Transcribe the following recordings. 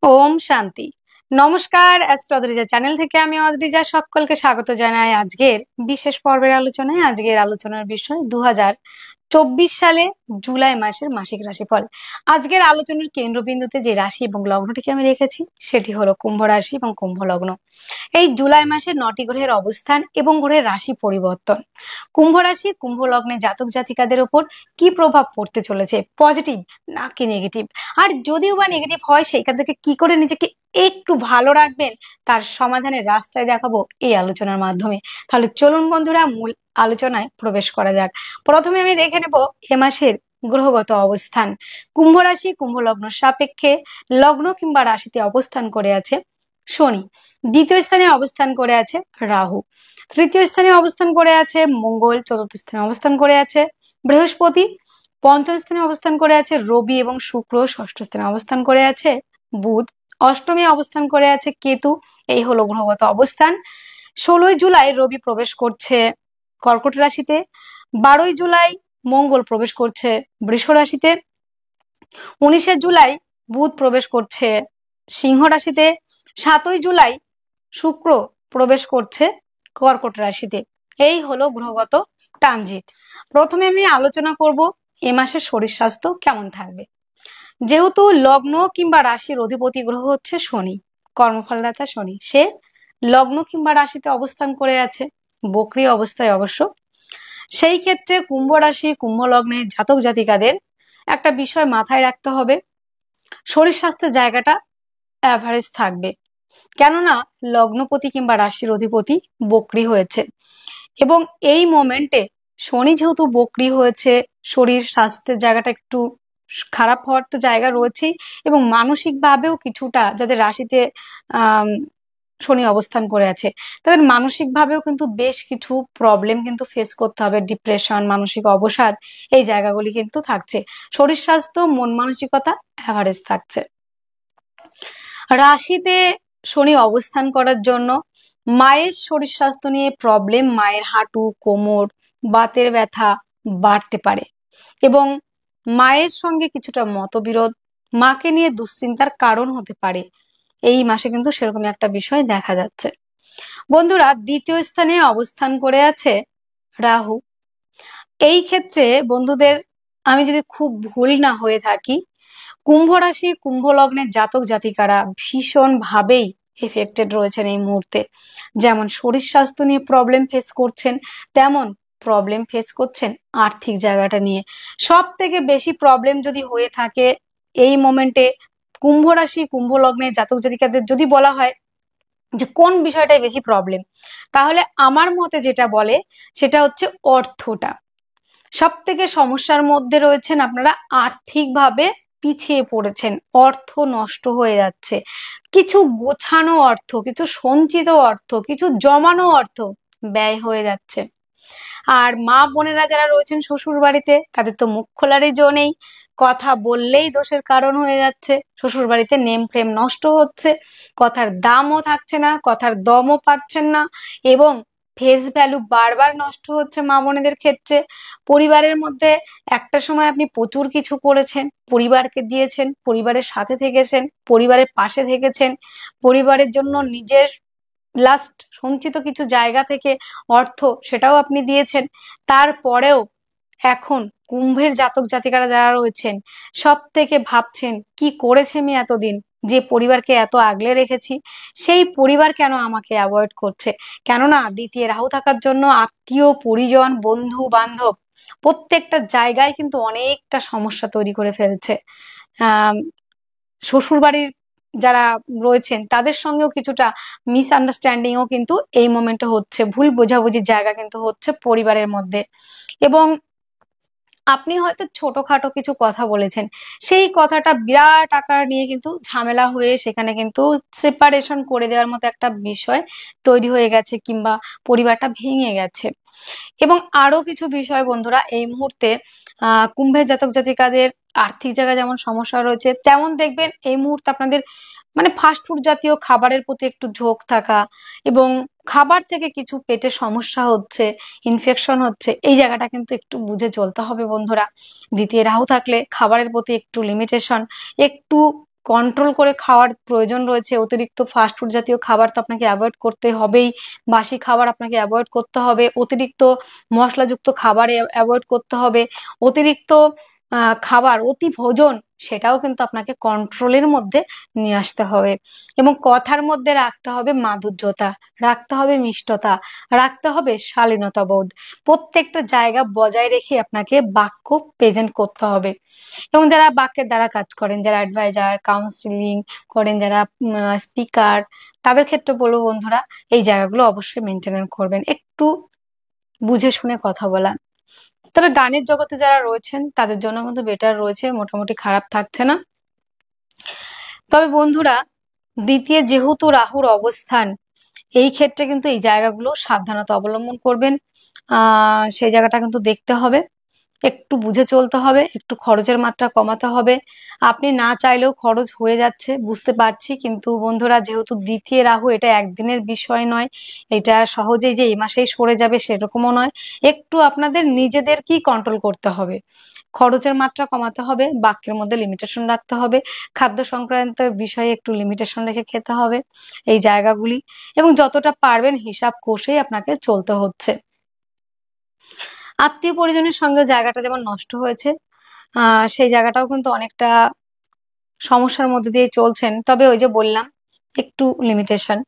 ওম শান্তি। নমস্কার, astro Adrija channel থেকে আমি অদ্রিজা সকলকে স্বাগত জানাই আজকের বিশেষ পর্বের আলোচনায়। আজকের আলোচনার বিষয় 2024 সালে জুলাই মাসের মাসিক রাশিফল। আজকের আলোচনার কেন্দ্রবিন্দুতে যে রাশি এবং লগ্নটিকে আমি রেখেছি সেটি হলো কুম্ভ রাশি এবং কুম্ভ লগ্ন। এই জুলাই মাসে 9টি গ্রহের অবস্থান এবং গ্রহের রাশি পরিবর্তন কুম্ভ রাশি কুম্ভ লগ্নে জাতক জাতিকাদের উপর কি প্রভাব পড়তে চলেছে, পজিটিভ নাকি নেগেটিভ, আর যদিও বা নেগেটিভ হয় সেইখান থেকে কি করে নিজেকে একটু ভালো রাখবেন তার সমাধানের রাস্তায় দেখাবো এই আলোচনার মাধ্যমে। তাহলে চলুন বন্ধুরা মূল আলোচনায় প্রবেশ করা যাক। প্রথমে আমি দেখে নেব এ মাসের গ্রহগত অবস্থান। কুম্ভ রাশি কুম্ভ লগ্ন সাপেক্ষে লগ্ন কিংবা রাশিতে অবস্থান করে আছে শনি, দ্বিতীয় স্থানে অবস্থান করে আছে রাহু, তৃতীয় স্থানে অবস্থান করে আছে মঙ্গল, চতুর্থ স্থানে অবস্থান করে আছে বৃহস্পতি, পঞ্চম স্থানে অবস্থান করে আছে রবি এবং শুক্র, ষষ্ঠ স্থানে অবস্থান করে আছে বুধ, অষ্টমে অবস্থান করে আছে কেতু। এই হলো গ্রহগত অবস্থান। 16ই জুলাই রবি প্রবেশ করছে কর্কট রাশিতে, 12ই জুলাই মঙ্গল প্রবেশ করছে বৃষ রাশিতে, 19শে জুলাই বুধ প্রবেশ করছে সিংহ রাশিতে, 7ই জুলাই শুক্র প্রবেশ করছে কর্কট রাশিতে। এই হলো গ্রহগত ট্রানজিট। প্রথমে আমি আলোচনা করব এ মাসের শরীর স্বাস্থ্য কেমন থাকবে। যেহেতু লগ্ন কিংবা রাশির অধিপতি গ্রহ হচ্ছে শনি, কর্মফলদাতা শনি, সে লগ্ন কিংবা রাশিতে অবস্থান করে আছে বক্রী অবস্থায় অবশ্য। সেই ক্ষেত্রে কুম্ভ রাশি কুম্ভ লগ্নে জাতক জাতিকাদের একটা বিষয় মাথায় রাখতে হবে, শরীর স্বাস্থ্যের জায়গাটা অ্যাভারেজ থাকবে, কেননা লগ্নপতি কিংবা রাশির অধিপতি বক্রী হয়েছে এবং এই মোমেন্টে শনি যেহেতু বক্রী হয়েছে শরীর স্বাস্থ্যের জায়গাটা একটু খারাপ হওয়ার তো জায়গা রয়েছেই, এবং মানসিক ভাবেও কিছুটা যাদের রাশিতে আহ শনি অবস্থান করে আছে তাদের মানসিক ভাবেও কিন্তু বেশ কিছু প্রবলেম কিন্তু ফেস করতে হবে, ডিপ্রেশন, মানসিক অবসাদ, এই জায়গাগুলি কিন্তু থাকছে। শরীর স্বাস্থ্য মন মানসিকতা অ্যাভারেজ থাকছে। রাশিতে শনি অবস্থান করার জন্য মায়ের শরীর স্বাস্থ্য নিয়ে প্রবলেম, মায়ের হাঁটু কোমর বাতের ব্যথা বাড়তে পারে এবং মায়ের সঙ্গে কিছুটা মতবিরোধ, মাকে নিয়ে দুশ্চিন্তার কারণ হতে পারে। এই মাসে কিন্তু সেরকম একটা বিষয় দেখা যাচ্ছে। বন্ধুরা, দ্বিতীয় স্থানে অবস্থান করে আছে রাহু। এই ক্ষেত্রে বন্ধুদের, আমি যদি খুব ভুল না হয়ে থাকি, কুম্ভ রাশি কুম্ভ লগ্নের জাতক জাতিকারা ভীষণ ভাবেই এফেক্টেড রয়েছেন এই মুহূর্তে। যেমন শরীর স্বাস্থ্য নিয়ে প্রবলেম ফেস করছেন, তেমন প্রবলেম ফেস করছেন আর্থিক জায়গাটা নিয়ে। সব থেকে বেশি প্রবলেম যদি হয়ে থাকে এই মোমেন্টে কুম্ভ রাশি কুম্ভ লগ্নের জাতক জাতিকাদের যদি বলা হয় যে কোন বিষয়টাই বেশি প্রবলেম, তাহলে আমার মতে যেটা বলে সেটা হচ্ছে অর্থটা। সব থেকে সমস্যার মধ্যে রয়েছেন আপনারা, আর্থিকভাবে পিছিয়ে পড়েছেন, অর্থ নষ্ট হয়ে যাচ্ছে, কিছু গোছানো অর্থ, কিছু সঞ্চিত অর্থ, কিছু জমানো অর্থ ব্যয় হয়ে যাচ্ছে। আর মা বোনেরা যারা রয়েছেন শ্বশুর বাড়িতে তাদের তো মুখ খোলারই জো নেই, কথা বললেই দোষের কারণ হয়ে যাচ্ছে, শ্বশুর বাড়িতে নেম ফ্রেম নষ্ট হচ্ছে, কথার দামও থাকছে না, কথার দমও পাচ্ছেন না, এবং ফেস ভ্যালু বারবার নষ্ট হচ্ছে মা বোনেদের ক্ষেত্রে। পরিবারের মধ্যে একটা সময় আপনি প্রচুর কিছু করেছেন, পরিবারকে দিয়েছেন, পরিবারের সাথে থেকেছেন, পরিবারের পাশে থেকেছেন, পরিবারের জন্য নিজের লাস্ট সঞ্চিত কিছু জায়গা থেকে অর্থ সেটাও আপনি দিয়েছেন। তারপরেও এখন কুম্ভের জাতক জাতিকারা যারা রয়েছেন সব থেকে ভাবছেন কি করেছে আমি এতদিন, যে পরিবারকে এত আগলে রেখেছি সেই পরিবার কেন আমাকে অ্যাভয়েড করছে। কেননা দ্বিতীয় রাহু থাকার জন্য আত্মীয় পরিজন বন্ধু বান্ধব প্রত্যেকটা জায়গায় কিন্তু অনেকটা সমস্যা তৈরি করে ফেলছে। আহ শ্বশুর বাড়ির যারা রয়েছেন তাদের সঙ্গেও কিছুটা মিসআন্ডারস্ট্যান্ডিংও কিন্তু এই মোমেন্টে হচ্ছে, ভুল বোঝাবুঝির জায়গা কিন্তু হচ্ছে পরিবারের মধ্যে। এবং আপনি হয়তো ছোটখাটো কিছু কথা বলেছেন, সেই কথাটা বিরাট আকার নিয়ে কিন্তু ঝামেলা হয়ে সেখানে কিন্তু সেপারেশন করে দেওয়ার মতো একটা বিষয় তৈরি হয়ে গেছে, কিংবা পরিবারটা ভেঙে গেছে। এবং আরো কিছু বিষয় বন্ধুরা এই মুহূর্তে কুম্ভের জাতক জাতিকাদের আর্থিক জায়গায় যেমন সমস্যা রয়েছে, তেমন দেখবেন এই মুহূর্তে আপনাদের মানে ফাস্টফুড জাতীয় খাবারের প্রতি একটু ঝোঁক থাকা, এবং খাবার থেকে কিছু পেটে সমস্যা হচ্ছে, ইনফেকশন হচ্ছে, এই জায়গাটা কিন্তু একটু বুঝে চলতে হবে বন্ধুরা। দ্বিতীয় রাহু থাকলে খাবারের প্রতি একটু লিমিটেশন, একটু কন্ট্রোল করে খাওয়ার প্রয়োজন রয়েছে। অতিরিক্ত ফাস্টফুড জাতীয় খাবার তো আপনাকে অ্যাভয়েড করতে হবেই, বাসি খাবার আপনাকে অ্যাভয়েড করতে হবে, অতিরিক্ত মশলাযুক্ত খাবার অ্যাভয়েড করতে হবে, অতিরিক্ত খাবার অতি ভোজন সেটাও কিন্তু আপনাকে কন্ট্রোলের মধ্যে নিয়ে আসতে হবে। এবং কথার মধ্যে রাখতে হবে মাধুর্যতা, রাখতে হবে মিষ্টতা, রাখতে হবে শালীনতা বোধ। প্রত্যেকটা জায়গা বজায় রেখে আপনাকে বাক্য প্রেজেন্ট করতে হবে। এবং যারা বাক্যের দ্বারা কাজ করেন, যারা অ্যাডভাইজার, কাউন্সিলিং করেন, যারা স্পিকার, তাদের ক্ষেত্রে বলবো বন্ধুরা এই জায়গাগুলো অবশ্যই মেনটেন করবেন, একটু বুঝে শুনে কথা বলা। তবে গানের জগতে যারা রয়েছেন তাদের জন্য কিন্তু বেটার রয়েছে, মোটামুটি খারাপ থাকছে না। তবে বন্ধুরা দ্বিতীয় যেহেতু রাহুর অবস্থান, এই ক্ষেত্রে কিন্তু এই জায়গাগুলো সাবধানতা অবলম্বন করবেন। সেই জায়গাটা কিন্তু দেখতে হবে, একটু বুঝে চলতে হবে, একটু খরচের মাত্রা কমাতে হবে। আপনি না চাইলেও খরচ হয়ে যাচ্ছে বুঝতে পারছি, কিন্তু বন্ধুরা যেহেতু দ্বিতীয় রাহু, এটা একদিনের বিষয় নয়, এটা সহজেই যে এই মাসেই সরে যাবে সেরকমও নয়। একটু আপনাদের নিজেদেরকেই কন্ট্রোল করতে হবে, খরচের মাত্রা কমাতে হবে, বাক্যের মধ্যে লিমিটেশন রাখতে হবে, খাদ্য সংক্রান্ত বিষয়ে একটু লিমিটেশন রেখে খেতে হবে এই জায়গাগুলি, এবং যতটা পারবেন হিসাব কষেই আপনাকে চলতে হচ্ছে। আত্মীয় পরিজনের সঙ্গে জায়গাটা যেমন নষ্ট হয়েছে, সেই জায়গাটাও কিন্তু অনেকটা সমস্যার মধ্যে দিয়ে চলছেন। তবে ওই যে বললাম একটু লিমিটেশন।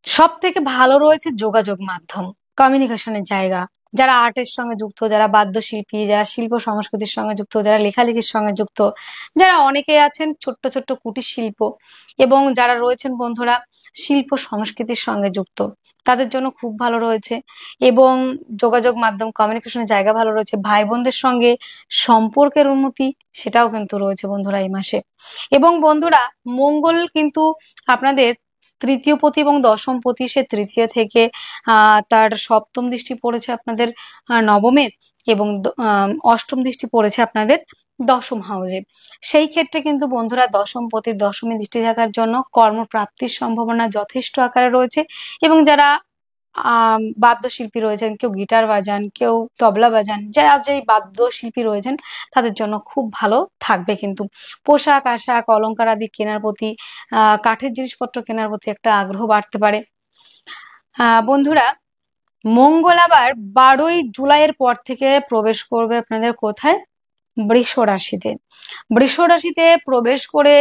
সব থেকে ভালো রয়েছে যোগাযোগ মাধ্যম, কমিউনিকেশনের জায়গা। যারা আর্টের সঙ্গে যুক্ত, যারা বাদ্যশিল্পী, যারা শিল্প সংস্কৃতির সঙ্গে যুক্ত, যারা লেখালেখির সঙ্গে যুক্ত, যারা অনেকেই আছেন ছোট্ট ছোট্ট কুটির শিল্প, এবং যারা রয়েছেন বন্ধুরা শিল্প সংস্কৃতির সঙ্গে যুক্ত, তাদের জন্য খুব ভালো রয়েছে। এবং যোগাযোগ মাধ্যম, কমিউনিকেশনের জায়গা ভালো রয়েছে। ভাই বোনদের সঙ্গে সম্পর্কের উন্নতি সেটাও কিন্তু রয়েছে বন্ধুরা এই মাসে। এবং বন্ধুরা মঙ্গল কিন্তু আপনাদের তৃতীয় পতি এবং দশম পতি, সে তৃতীয় থেকে তার সপ্তম দৃষ্টি পড়েছে আপনাদের নবমে, এবং অষ্টম দৃষ্টি পড়েছে আপনাদের দশম হাউসে। সেই ক্ষেত্রে কিন্তু বন্ধুরা দশম পতির দশমী দৃষ্টি থাকার জন্য কর্মপ্রাপ্তির সম্ভাবনা যথেষ্ট আকারে রয়েছে। এবং যারা বাদ্যশিল্পী রয়েছেন, কেউ গিটার বাজান, কেউ তবলা বাজান, যারা যেই বাদ্যশিল্পী রয়েছেন তাদের জন্য খুব ভালো থাকবে। কিন্তু পোশাক আশাক অলংকার আদি কেনার প্রতি, কাঠের জিনিসপত্র কেনার প্রতি একটা আগ্রহ বাড়তে পারে। বন্ধুরা মঙ্গল আবার 12ই জুলাইয়ের পর থেকে প্রবেশ করবে আপনাদের কোথায়? বৃষ রাশিতে। বৃষ রাশিতে প্রবেশ করে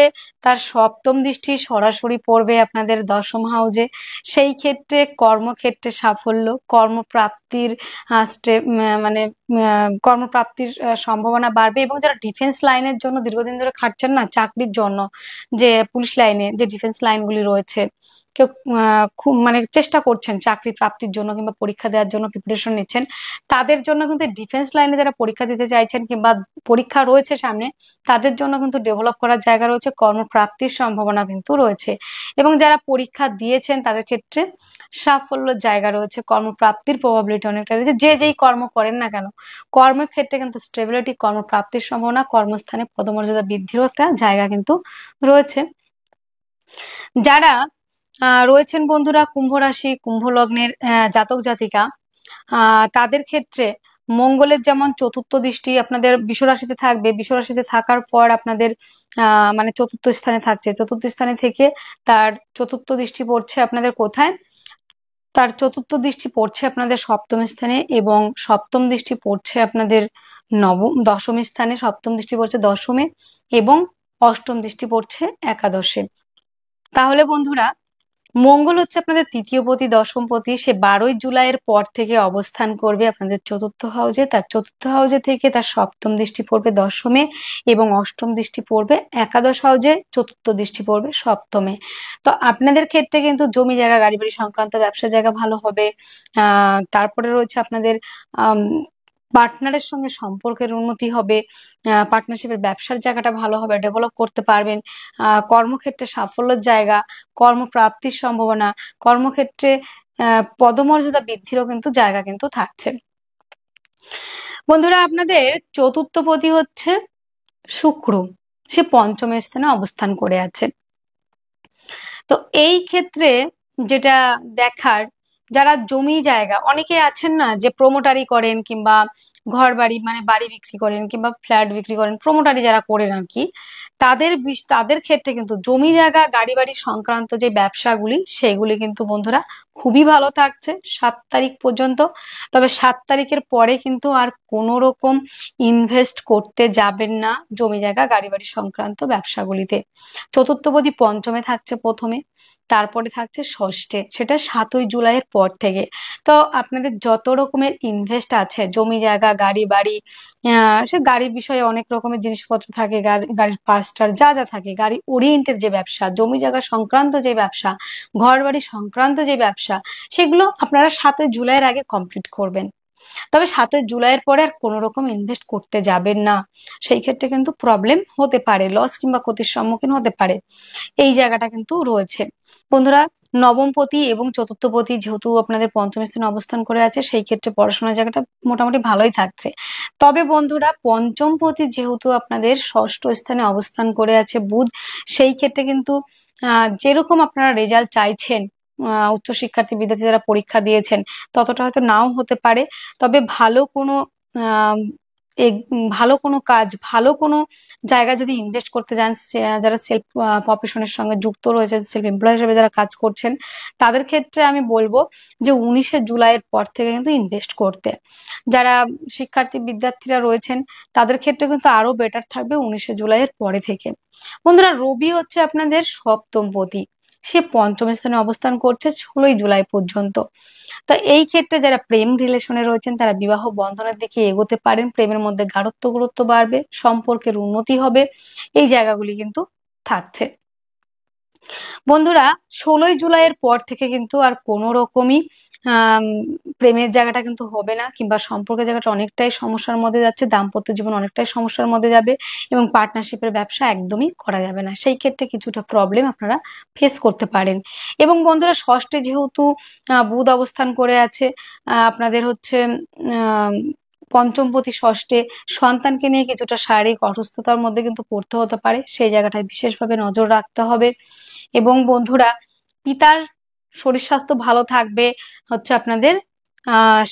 তার সপ্তম দৃষ্টি সরাসরি পড়বে আপনাদের দশম হাউসে। সেই ক্ষেত্রে কর্মক্ষেত্রে সাফল্য, কর্মপ্রাপ্তির মানে কর্মপ্রাপ্তির সম্ভাবনা বাড়বে। এবং যারা ডিফেন্স লাইনের জন্য দীর্ঘদিন ধরে খাটছেন না, চাকরির জন্য, যে পুলিশ লাইনে যে ডিফেন্স লাইনগুলি রয়েছে, কেউ খুব মানে চেষ্টা করছেন চাকরি প্রাপ্তির জন্য কিংবা পরীক্ষা দেওয়ার জন্য প্রিপারেশন নিচ্ছেন, তাদের জন্য কিন্তু ডিফেন্স লাইনে যারা পরীক্ষা দিতে চাইছেন কিংবা পরীক্ষা রয়েছে সামনে, তাদের জন্য কিন্তু ডেভেলপ করার জায়গা রয়েছে, কর্মপ্রাপ্তির সম্ভাবনা কিন্তু রয়েছে। এবং যারা পরীক্ষা দিয়েছেন তাদের ক্ষেত্রে সাফল্যের জায়গা রয়েছে, কর্মপ্রাপ্তির প্রবাবিলিটি অনেকটা রয়েছে। যে যেই কর্ম করেন না কেন, কর্মক্ষেত্রে কিন্তু স্টেবিলিটি, কর্মপ্রাপ্তির সম্ভাবনা, কর্মস্থানে পদমর্যাদা বৃদ্ধিরও একটা জায়গা কিন্তু রয়েছে। যারা রয়েছেন বন্ধুরা কুম্ভ রাশি, কুম্ভ লগ্নের জাতক জাতিকা, তাদের ক্ষেত্রে মঙ্গলের যেমন চতুর্থ দৃষ্টি আপনাদের বৃষ রাশিতে থাকবে, বৃষ রাশিতে থাকার পর আপনাদের মানে চতুর্থ স্থানে থাকছে, চতুর্থ স্থানে থেকে তার চতুর্থ দৃষ্টি পড়ছে আপনাদের কোথায়? তার চতুর্থ দৃষ্টি পড়ছে আপনাদের সপ্তম স্থানে, এবং সপ্তম দৃষ্টি পড়ছে আপনাদের দশম স্থানে, সপ্তম দৃষ্টি পড়ছে দশমে, এবং অষ্টম দৃষ্টি পড়ছে একাদশে। তাহলে বন্ধুরা মঙ্গল হচ্ছে আপনাদের তৃতীয় পতি, দশম পতি, সে 12ই জুলাইয়ের পর থেকে অবস্থান করবে আপনাদের চতুর্থ হাউসে। তার চতুর্থ হাউসে থেকে তার সপ্তম দৃষ্টি পড়বে দশমে, এবং অষ্টম দৃষ্টি পড়বে একাদশ হাউসে, চতুর্থ দৃষ্টি পড়বে সপ্তমে। তো আপনাদের ক্ষেত্রে কিন্তু জমি জায়গা, গাড়ি বাড়ি সংক্রান্ত ব্যবসার জায়গা ভালো হবে। তারপরে রয়েছে আপনাদের পার্টনারের সঙ্গে সম্পর্কের উন্নতি হবে, পার্টনারশিপের ব্যবসার জায়গাটা ভালো হবে, ডেভেলপ করতে পারবেন। কর্মক্ষেত্রে সাফল্যের জায়গা, কর্মপ্রাপ্তির সম্ভাবনা, কর্মক্ষেত্রে পদমর্যাদা বৃদ্ধিরও কিন্তু জায়গা কিন্তু থাকছে। বন্ধুরা আপনাদের চতুর্থপতি হচ্ছে শুক্র, সে পঞ্চম স্থানে অবস্থান করে আছে। তো এই ক্ষেত্রে যেটা দেখার, যারা জমি জায়গা, অনেকে আছেন না যে প্রমোটারি করেন কিংবা ঘর বাড়ি মানে বাড়ি বিক্রি করেন কিংবা ফ্ল্যাট বিক্রি করেন, প্রমোটারি যারা করেন আর কি, তাদের ক্ষেত্রে কিন্তু জমি জায়গা গাড়ি বাড়ি সংক্রান্ত যে ব্যবসাগুলি সেগুলি কিন্তু বন্ধুরা খুবই ভালো থাকছে 7 তারিখ পর্যন্ত। তবে 7 তারিখের পরে কিন্তু আর কোনো রকম ইনভেস্ট করতে যাবেন না জমি জায়গা গাড়ি বাড়ি সংক্রান্ত ব্যবসাগুলিতে। চতুর্থপদী পঞ্চমে থাকছে প্রথমে, তারপরে থাকছে ষষ্ঠে, সেটা 7ই জুলাইয়ের পর থেকে। তো আপনাদের যত রকমের ইনভেস্ট আছে জমি জায়গা গাড়ি বাড়ি, সে গাড়ির বিষয়ে অনেক রকমের জিনিসপত্র থাকে, গাড়ির পার্টস যা যা থাকে, গাড়ি ওরিয়েন্টেড যে ব্যবসা, জমি জায়গা সংক্রান্ত যে ব্যবসা, ঘর বাড়ি সংক্রান্ত যে ব্যবসা, সেগুলো আপনারা 7ই জুলাইয়ের আগে কমপ্লিট করবেন। তবে 7ই জুলাইয়ের পরে আর কোনো রকম ইনভেস্ট করতে যাবেন না, সেই ক্ষেত্রে কিন্তু প্রবলেম হতে পারে, লস কিংবা ক্ষতির সম্মুখীন হতে পারে, এই জায়গাটা কিন্তু রয়েছে। বন্ধুরা, নবমপতি এবং চতুর্থপতি যেহেতু আপনাদের পঞ্চম স্থানে অবস্থান করে আছে, সেই ক্ষেত্রে পড়াশোনার জায়গাটা মোটামুটি ভালোই থাকছে। তবে বন্ধুরা, পঞ্চমপতি যেহেতু আপনাদের ষষ্ঠ স্থানে অবস্থান করে আছে বুধ, সেই ক্ষেত্রে কিন্তু যেরকম আপনারা রেজাল্ট চাইছেন, উচ্চশিক্ষার্থী বিদ্যার্থী যারা পরীক্ষা দিয়েছেন, ততটা হয়তো নাও হতে পারে। তবে আহ ভালো কোনো কাজ, ভালো কোনো জায়গায় যদি ইনভেস্ট করতে যান, যারা সেলফ প্রফেশনের সঙ্গে যুক্ত রয়েছে, সেলফ এমপ্লয় হিসেবে যারা কাজ করছেন, তাদের ক্ষেত্রে আমি বলবো যে 19 জুলাইয়ের পর থেকে কিন্তু ইনভেস্ট করতে। যারা শিক্ষার্থী বিদ্যার্থীরা রয়েছেন, তাদের ক্ষেত্রে কিন্তু আরো বেটার থাকবে 19 জুলাইয়ের পরে থেকে। বন্ধুরা, রবি হচ্ছে আপনাদের সপ্তমপতি, সে পঞ্চম স্থানে অবস্থান করছে 16ই জুলাই পর্যন্ত। তো এই ক্ষেত্রে যারা প্রেম রিলেশনে রয়েছেন, তারা বিবাহ বন্ধনের দিকে এগোতে পারেন, প্রেমের মধ্যে গাঢ়ত্ব গুরুত্ব বাড়বে, সম্পর্কের উন্নতি হবে, এই জায়গাগুলি কিন্তু থাকছে। বন্ধুরা, 16ই জুলাইয়ের পর থেকে কিন্তু আর কোনো রকমই প্রেমের জায়গাটা কিন্তু হবে না, কিংবা সম্পর্কের জায়গাটা অনেকটাই সমস্যার মধ্যে যাচ্ছে, দাম্পত্য জীবন অনেকটাই সমস্যার মধ্যে যাবে, এবং পার্টনারশিপের ব্যবসা একদমই করা যাবে না, সেই ক্ষেত্রে কিছুটা প্রবলেম আপনারা ফেস করতে পারেন। এবং বন্ধুরা, ষষ্ঠে যেহেতু বুধ অবস্থান করে আছে, আপনাদের হচ্ছে পঞ্চমপতি ষষ্ঠে, সন্তানকে নিয়ে কিছুটা শারীরিক অসুস্থতার মধ্যে কিন্তু পড়তে হতে পারে, সেই জায়গাটায় বিশেষভাবে নজর রাখতে হবে। এবং বন্ধুরা, পিতার শরীর স্বাস্থ্য ভালো থাকবে হচ্ছে আপনাদের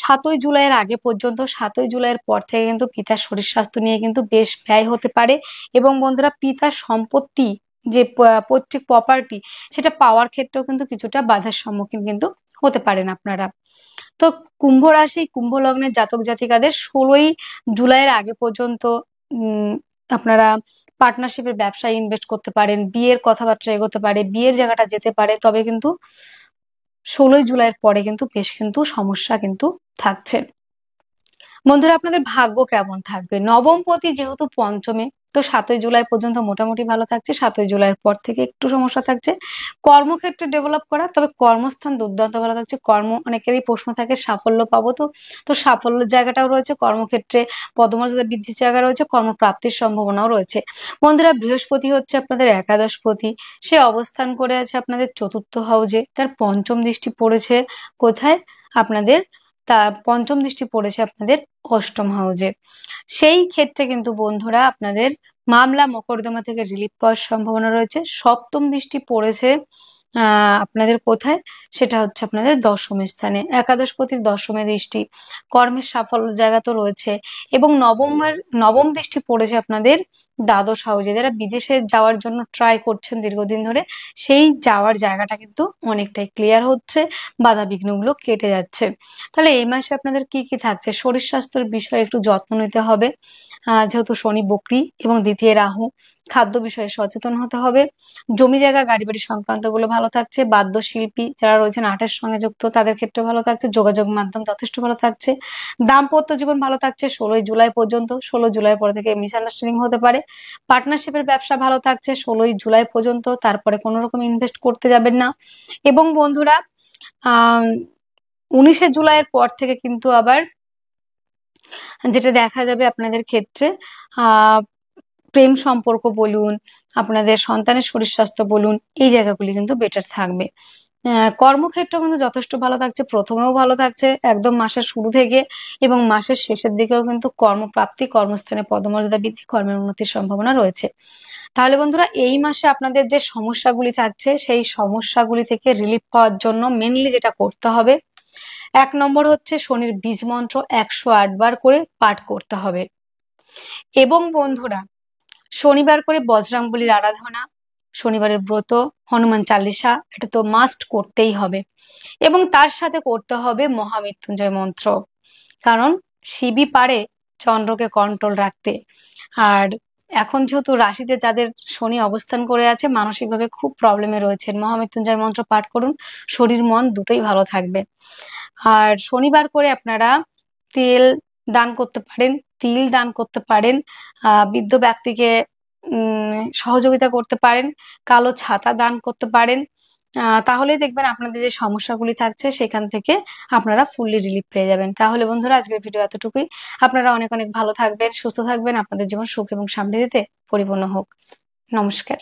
7ই জুলাইয়ের আগে পর্যন্ত। 7ই জুলাইয়ের পর থেকে কিন্তু পিতার শরীর স্বাস্থ্য নিয়ে কিন্তু বেশ ব্যয় হতে পারে। এবং বন্ধুরা, পিতার সম্পত্তি যে পৈতৃক প্রপার্টি, সেটা পাওয়ার ক্ষেত্রেও কিন্তু কিছুটা বাধার সম্মুখীন কিন্তু হতে পারেন আপনারা। তো কুম্ভ রাশি কুম্ভ লগ্নের জাতক জাতিকাদের 16ই জুলাইয়ের আগে পর্যন্ত আপনারা পার্টনারশিপের ব্যবসায় ইনভেস্ট করতে পারেন, বিয়ের কথাবার্তা এগোতে পারে, বিয়ের জায়গাটা যেতে পারে। তবে কিন্তু 16ই জুলাইয়ের পরে কিন্তু বেশ কিন্তু সমস্যা কিন্তু থাকছে। বন্ধুরা, আপনাদের ভাগ্য কেমন থাকবে? নবমপতি যেহেতু পঞ্চমে, তো 7ই জুলাই পর্যন্ত মোটামুটি ভালো থাকছে, 7ই জুলাইয়ের পর থেকে একটু সমস্যা থাকছে। কর্মক্ষেত্রে ডেভেলপ করা, তবে কর্মস্থান দুর্দান্ত ভালো থাকছে। অনেকেরই প্রশ্ন থাকে সাফল্য পাবো, তো সাফল্যের জায়গাটাও রয়েছে, কর্মক্ষেত্রে পদমর্যাদা বৃদ্ধির জায়গা রয়েছে, কর্মপ্রাপ্তির সম্ভাবনাও রয়েছে। বন্ধুরা, বৃহস্পতি হচ্ছে আপনাদের একাদশপতি, সে অবস্থান করে আছে আপনাদের চতুর্থ হাউজে, তার পঞ্চম দৃষ্টি পড়েছে কোথায়? আপনাদের পঞ্চম দৃষ্টি পড়েছে আপনাদের অষ্টম হাউজে। সেই ক্ষেত্রে কিন্তু বন্ধুরা, আপনাদের মামলা মোকদ্দমা থেকে রিলিফ পাওয়ার সম্ভাবনা রয়েছে। সপ্তম দৃষ্টি পড়েছে আপনাদের কোথায়? সেটা হচ্ছে আপনাদের দশম স্থানে, একাদশপতির দশমে দৃষ্টি, কর্মের সাফল্য জায়গা তো রয়েছে। এবং নবম দৃষ্টি পড়েছে আপনাদের দ্বাদশ হাউজে। যারা বিদেশে যাওয়ার জন্য ট্রাই করছেন দীর্ঘদিন ধরে, সেই যাওয়ার জায়গাটা কিন্তু অনেকটাই ক্লিয়ার হচ্ছে, বাধা বিঘ্নগুলো কেটে যাচ্ছে। তাহলে এই মাসে আপনাদের কি কি থাকছে? শরীর স্বাস্থ্যের বিষয়ে একটু যত্ন নিতে হবে, যেহেতু শনি বকরি এবং দ্বিতীয় রাহু। খাদ্য বিষয়ে সচেতন হতে হবে। জমি জায়গা গাড়ি বাড়ি সংক্রান্ত গুলো ভালো থাকছে। বাদ্যশিল্পী যারা রয়েছেন, আর্টের সঙ্গে যুক্ত, তাদের ক্ষেত্রে ভালো থাকছে। যোগাযোগ মাধ্যম যথেষ্ট ভালো থাকছে। দাম্পত্য জীবন ভালো থাকছে 16ই জুলাই পর্যন্ত। 16 জুলাই পরে থেকে মিসআন্ডারস্ট্যান্ডিং হতে পারে। পার্টনারশিপের ব্যবসা ভালো থাকছে 16ই জুলাই পর্যন্ত, তারপরে কোনো রকম ইনভেস্ট করতে যাবেন না। এবং বন্ধুরা, 19 জুলাইয়ের পর থেকে কিন্তু আবার যেটা দেখা যাবে আপনাদের ক্ষেত্রে, প্রেম সম্পর্ক বলুন, আপনাদের সন্তানের শরীর স্বাস্থ্য বলুন, এই জায়গাগুলি কিন্তু বেটার থাকবে। কর্মক্ষেত্র কিন্তু যথেষ্ট ভালো থাকছে, প্রথমেও ভালো থাকছে একদম মাসের শুরু থেকে, এবং মাসের শেষের দিকেও কিন্তু কর্মপ্রাপ্তি, কর্মস্থানে পদমর্যাদা বৃদ্ধি, কর্মের উন্নতির সম্ভাবনা রয়েছে। তাহলে বন্ধুরা, এই মাসে আপনাদের যে সমস্যাগুলি থাকছে, সেই সমস্যাগুলি থেকে রিলিফ পাওয়ার জন্য মেনলি যেটা করতে হবে, 1 নম্বর হচ্ছে শনির বীজ মন্ত্র 108 বার করে পাঠ করতে হবে। এবং বন্ধুরা, শনিবার করে বজরংবলীর আরাধনা, শনিবারের ব্রত, হনুমান চালিসা, এটা তো মাস্ট করতেই হবে। এবং তার সাথে করতে হবে মহামৃত্যুঞ্জয় মন্ত্র, কারণ শিবই পারে চন্দ্রকে কন্ট্রোল রাখতে। আর এখন যেহেতু রাশিতে যাদের শনি অবস্থান করে আছে, মানসিকভাবে খুব প্রবলেমে রয়েছেন, মহামৃত্যুঞ্জয় মন্ত্র পাঠ করুন, শরীর মন দুটোই ভালো থাকবে। আর শনিবার করে আপনারা তেল দান করতে পারেন, তিল দান করতে পারেন, বৃদ্ধ ব্যক্তিকে সহযোগিতা করতে পারেন, কালো ছাতা দান করতে পারেন। তাহলেই দেখবেন আপনাদের যে সমস্যাগুলি থাকছে সেখান থেকে আপনারা ফুললি রিলিফ পেয়ে যাবেন। তাহলে বন্ধুরা, আজকের ভিডিও এতটুকুই। আপনারা অনেক অনেক ভালো থাকবেন, সুস্থ থাকবেন, আপনাদের জীবন সুখ এবং সমৃদ্ধিতে পরিপূর্ণ হোক। নমস্কার।